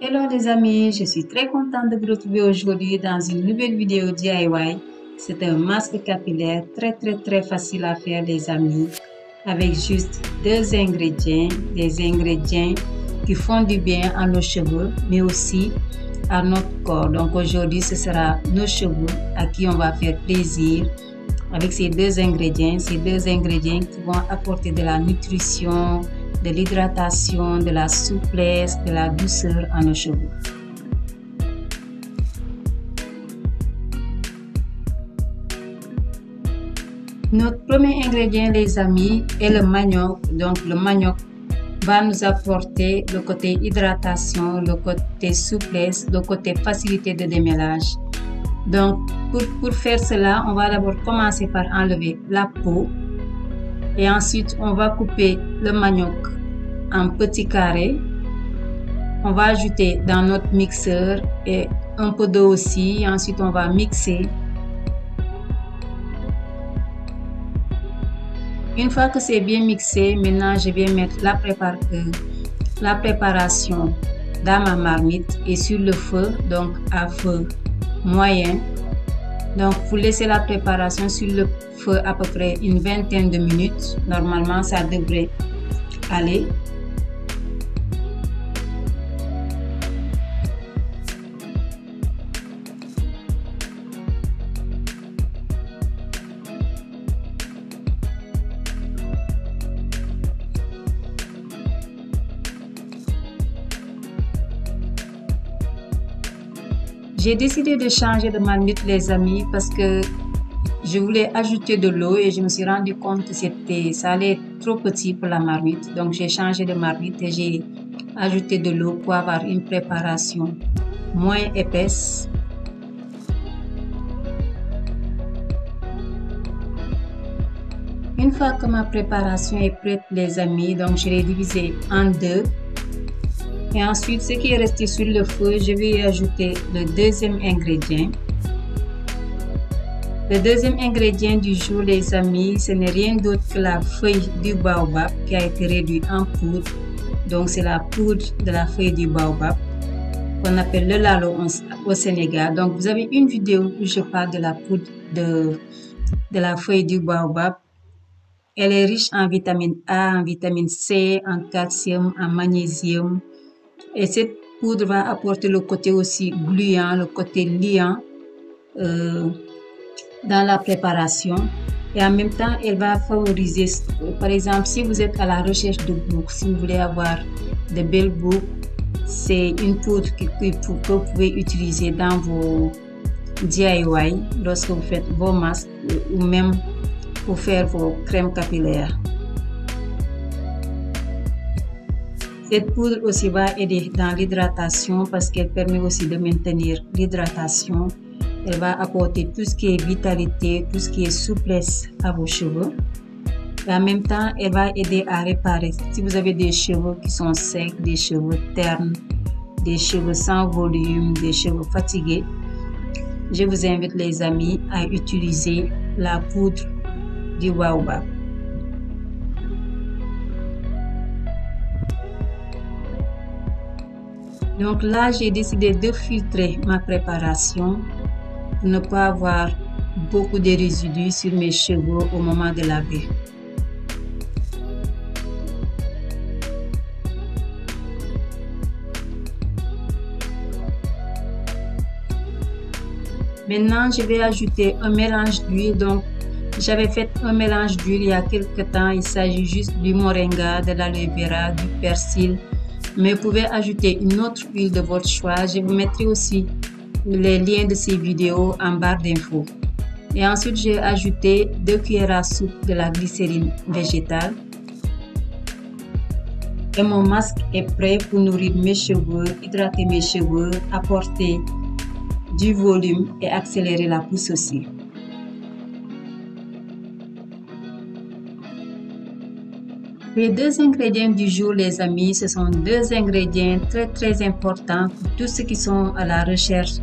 Hello les amis, je suis très contente de vous retrouver aujourd'hui dans une nouvelle vidéo DIY. C'est un masque capillaire très facile à faire les amis, avec juste deux ingrédients, des ingrédients qui font du bien à nos cheveux mais aussi à notre corps. Donc aujourd'hui ce sera nos cheveux à qui on va faire plaisir avec ces deux ingrédients qui vont apporter de la nutrition, de l'hydratation, de la souplesse, de la douceur à nos cheveux. Notre premier ingrédient les amis est le manioc. Donc le manioc va nous apporter le côté hydratation, le côté souplesse, le côté facilité de démêlage. Donc pour faire cela, on va d'abord commencer par enlever la peau et ensuite on va couper le manioc en petits carrés. On va ajouter dans notre mixeur et un peu d'eau aussi. Et ensuite on va mixer. Une fois que c'est bien mixé, maintenant je vais mettre la préparation dans ma marmite et sur le feu, donc à feu moyen. Donc vous laissez la préparation sur le feu à peu près une vingtaine de minutes. Normalement ça devrait aller. J'ai décidé de changer de marmite les amis parce que je voulais ajouter de l'eau et je me suis rendu compte que ça allait être trop petit pour la marmite. Donc j'ai changé de marmite et j'ai ajouté de l'eau pour avoir une préparation moins épaisse. Une fois que ma préparation est prête les amis, donc je l'ai divisée en deux. Et ensuite, ce qui est resté sur le feu, je vais y ajouter le deuxième ingrédient. Le deuxième ingrédient du jour, les amis, ce n'est rien d'autre que la feuille du baobab qui a été réduite en poudre. Donc, c'est la poudre de la feuille du baobab qu'on appelle le lalo au Sénégal. Donc, vous avez une vidéo où je parle de la poudre de la feuille du baobab. Elle est riche en vitamine A, en vitamine C, en calcium, en magnésium. Et cette poudre va apporter le côté aussi gluant, le côté liant dans la préparation. Et en même temps, elle va favoriser, par exemple, si vous êtes à la recherche de boucles, si vous voulez avoir de belles boucles, c'est une poudre que vous pouvez utiliser dans vos DIY lorsque vous faites vos masques ou même pour faire vos crèmes capillaires. Cette poudre aussi va aider dans l'hydratation parce qu'elle permet aussi de maintenir l'hydratation. Elle va apporter tout ce qui est vitalité, tout ce qui est souplesse à vos cheveux. Et en même temps, elle va aider à réparer. Si vous avez des cheveux qui sont secs, des cheveux ternes, des cheveux sans volume, des cheveux fatigués, je vous invite les amis à utiliser la poudre du baobab. Donc là, j'ai décidé de filtrer ma préparation pour ne pas avoir beaucoup de résidus sur mes cheveux au moment de laver. Maintenant, je vais ajouter un mélange d'huile. Donc, j'avais fait un mélange d'huile il y a quelques temps. Il s'agit juste du moringa, de l'aloe vera, du persil. Mais vous pouvez ajouter une autre huile de votre choix. Je vous mettrai aussi les liens de ces vidéos en barre d'infos. Et ensuite, j'ai ajouté 2 cuillères à soupe de la glycérine végétale. Et mon masque est prêt pour nourrir mes cheveux, hydrater mes cheveux, apporter du volume et accélérer la pousse aussi. Les deux ingrédients du jour, les amis, ce sont deux ingrédients très importants pour tous ceux qui sont à la recherche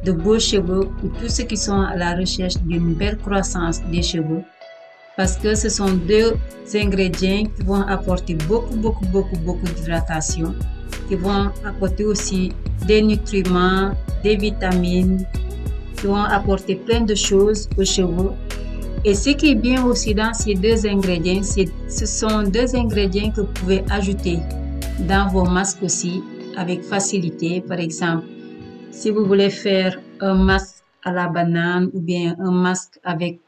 de beaux cheveux ou tous ceux qui sont à la recherche d'une belle croissance des cheveux. parce que ce sont deux ingrédients qui vont apporter beaucoup d'hydratation, qui vont apporter aussi des nutriments, des vitamines, qui vont apporter plein de choses aux cheveux. Et ce qui est bien aussi dans ces deux ingrédients, ce sont deux ingrédients que vous pouvez ajouter dans vos masques aussi avec facilité. Par exemple, si vous voulez faire un masque à la banane ou bien un masque avec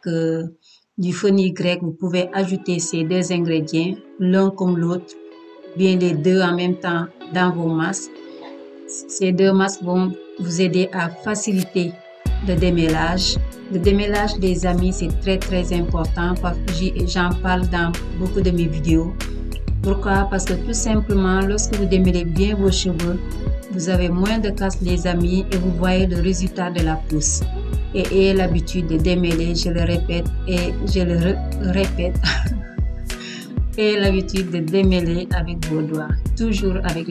du fenugrec, vous pouvez ajouter ces deux ingrédients, l'un comme l'autre, bien les deux en même temps dans vos masques. Ces deux masques vont vous aider à faciliter le démêlage. Le démêlage, les amis, c'est très important parce que j'en parle dans beaucoup de mes vidéos. Pourquoi? Parce que tout simplement, lorsque vous démêlez bien vos cheveux, vous avez moins de casse, les amis, et vous voyez le résultat de la pousse. Et ayez l'habitude de démêler, je le répète et je le répète. Ayez l'habitude de démêler avec vos doigts, toujours avec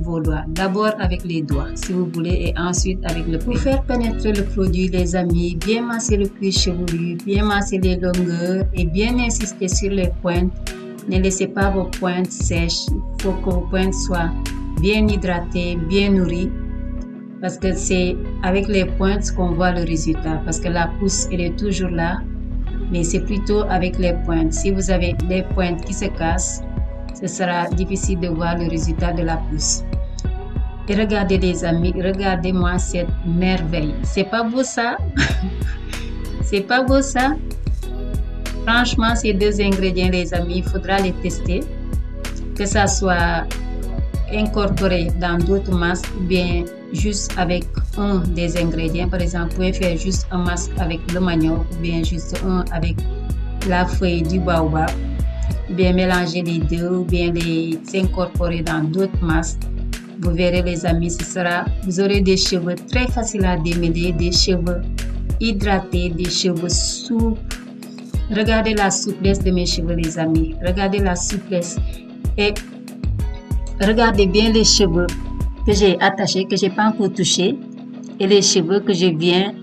vos doigts. D'abord avec les doigts, si vous voulez, et ensuite avec le pied. Pour faire pénétrer le produit, les amis, bien masser le cuir chevelu, bien masser les longueurs et bien insister sur les pointes. Ne laissez pas vos pointes sèches. Il faut que vos pointes soient bien hydratées, bien nourries. Parce que c'est avec les pointes qu'on voit le résultat. Parce que la pousse, elle est toujours là. Mais c'est plutôt avec les pointes. Si vous avez les pointes qui se cassent, ce sera difficile de voir le résultat de la pousse. Et regardez les amis, regardez-moi cette merveille. C'est pas beau ça? C'est pas beau ça? Franchement, ces deux ingrédients, les amis, il faudra les tester. Que ça soit incorporé dans d'autres masques ou bien juste avec un des ingrédients. Par exemple, vous pouvez faire juste un masque avec le manioc ou bien juste un avec la feuille du baobab. Ou bien mélanger les deux ou bien les incorporer dans d'autres masques. Vous verrez les amis, vous aurez des cheveux très faciles à démêler, des cheveux hydratés, des cheveux souples. Regardez la souplesse de mes cheveux les amis, regardez la souplesse et regardez bien les cheveux que j'ai attachés, que j'ai pas encore touchés et les cheveux que je viens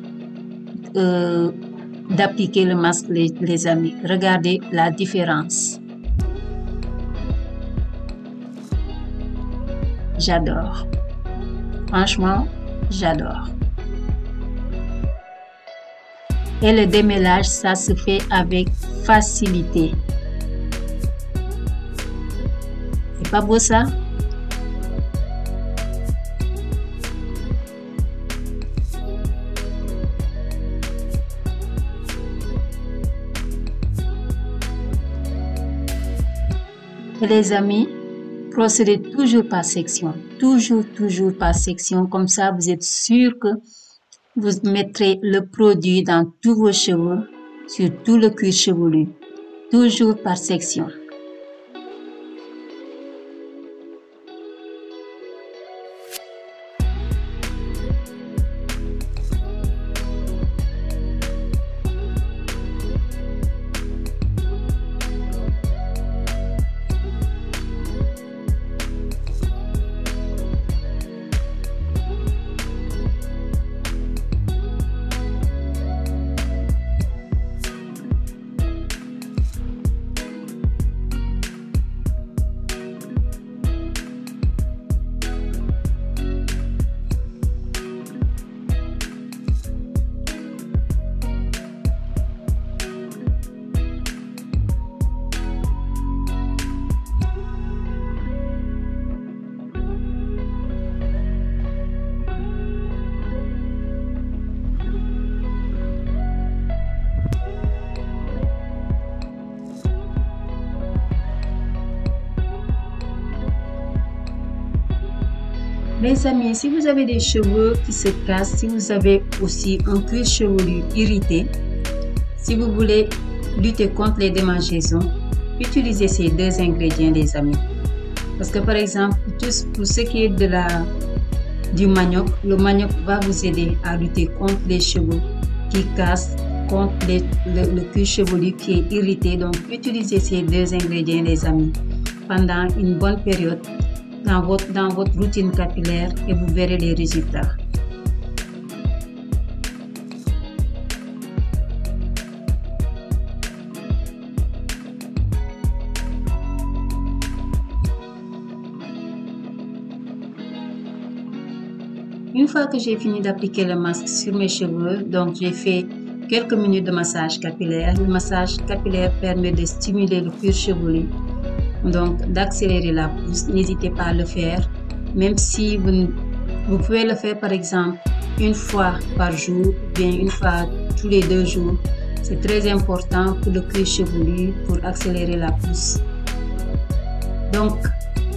d'appliquer le masque les amis. Regardez la différence. J'adore. Franchement, j'adore. Et le démêlage, ça se fait avec facilité. C'est pas beau ça? Et les amis, procédez toujours par section. Toujours par section. Comme ça, vous êtes sûr que vous mettrez le produit dans tous vos cheveux, sur tout le cuir chevelu. Toujours par section. Les amis, si vous avez des cheveux qui se cassent, si vous avez aussi un cuir chevelu irrité, si vous voulez lutter contre les démangeaisons, utilisez ces deux ingrédients les amis. Parce que par exemple, pour ce qui est du manioc, le manioc va vous aider à lutter contre les cheveux qui cassent, contre le cuir chevelu qui est irrité. Donc utilisez ces deux ingrédients les amis pendant une bonne période dans votre routine capillaire et vous verrez les résultats. Une fois que j'ai fini d'appliquer le masque sur mes cheveux, donc j'ai fait quelques minutes de massage capillaire. Le massage capillaire permet de stimuler le cuir chevelu, donc d'accélérer la pousse. N'hésitez pas à le faire, même si vous pouvez le faire par exemple une fois par jour, bien une fois tous les 2 jours. C'est très important pour le cuir chevelu pour accélérer la pousse. Donc,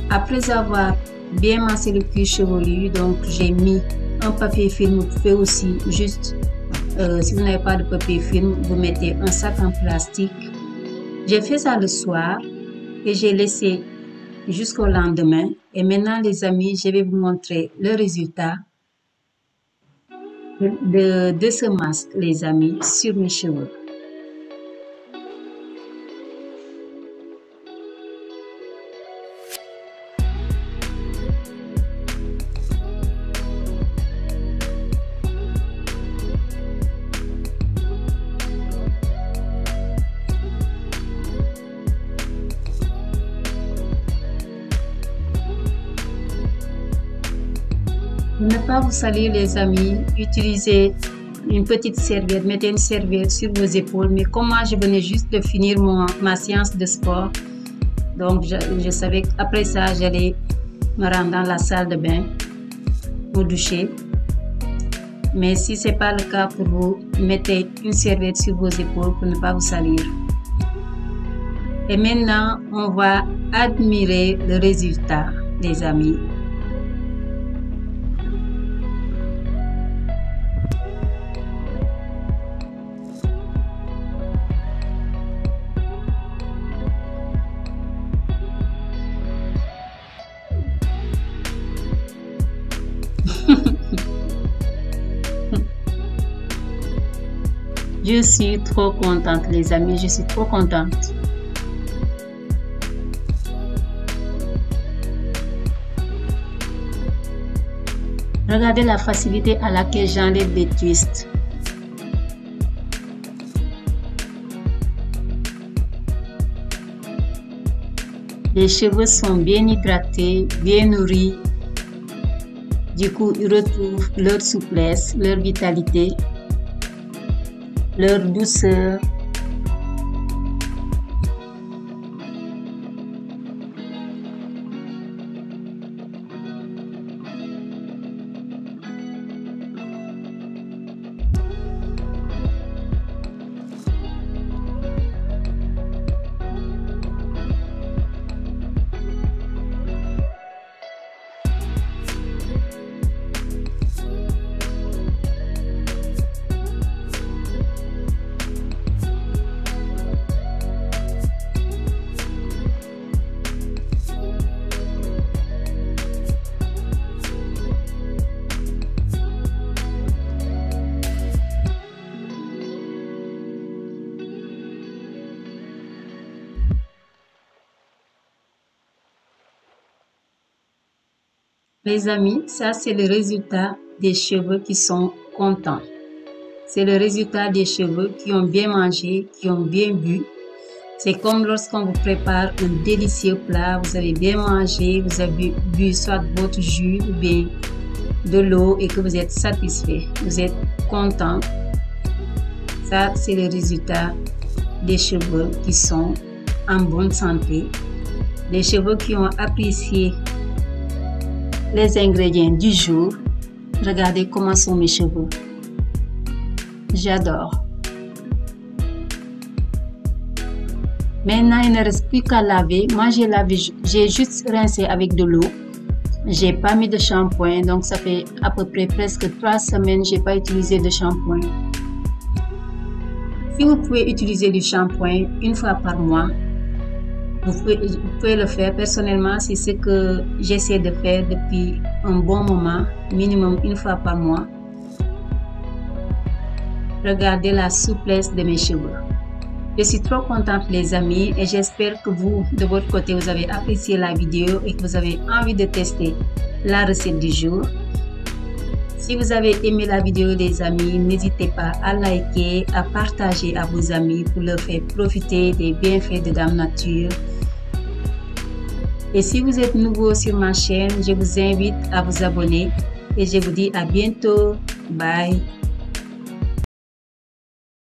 après avoir bien massé le cuir chevelu, donc j'ai mis un papier film. Vous pouvez aussi juste, si vous n'avez pas de papier film, vous mettez un sac en plastique. J'ai fait ça le soir et j'ai laissé jusqu'au lendemain. Et maintenant les amis, je vais vous montrer le résultat de ce masque, les amis, sur mes cheveux. Pour ne pas vous salir les amis, utilisez une petite serviette, mettez une serviette sur vos épaules. Mais comme moi je venais juste de finir ma séance de sport, donc je savais qu'après ça j'allais me rendre dans la salle de bain pour doucher. Mais si ce n'est pas le cas pour vous, mettez une serviette sur vos épaules pour ne pas vous salir. Et maintenant on va admirer le résultat les amis. Je suis trop contente les amis, je suis trop contente. Regardez la facilité à laquelle j'enlève les twists. Les cheveux sont bien hydratés, bien nourris. Du coup, ils retrouvent leur souplesse, leur vitalité, leur douceur. Les amis, ça c'est le résultat des cheveux qui sont contents. C'est le résultat des cheveux qui ont bien mangé, qui ont bien bu. C'est comme lorsqu'on vous prépare un délicieux plat, vous avez bien mangé, vous avez bu soit votre jus ou bien de l'eau et que vous êtes satisfait, vous êtes content. Ça c'est le résultat des cheveux qui sont en bonne santé, des cheveux qui ont apprécié les ingrédients du jour. Regardez comment sont mes cheveux. J'adore. Maintenant, il ne reste plus qu'à laver. Moi, j'ai juste rincé avec de l'eau. J'ai pas mis de shampoing, donc ça fait à peu près presque 3 semaines que j'ai pas utilisé de shampoing. Si vous pouvez utiliser du shampoing une fois par mois, vous pouvez le faire. Personnellement, c'est ce que j'essaie de faire depuis un bon moment, minimum une fois par mois. Regardez la souplesse de mes cheveux. Je suis trop contente les amis et j'espère que vous, de votre côté, vous avez apprécié la vidéo et que vous avez envie de tester la recette du jour. Si vous avez aimé la vidéo les amis, n'hésitez pas à liker, à partager à vos amis pour leur faire profiter des bienfaits de Dame Nature. Et si vous êtes nouveau sur ma chaîne, je vous invite à vous abonner et je vous dis à bientôt. Bye.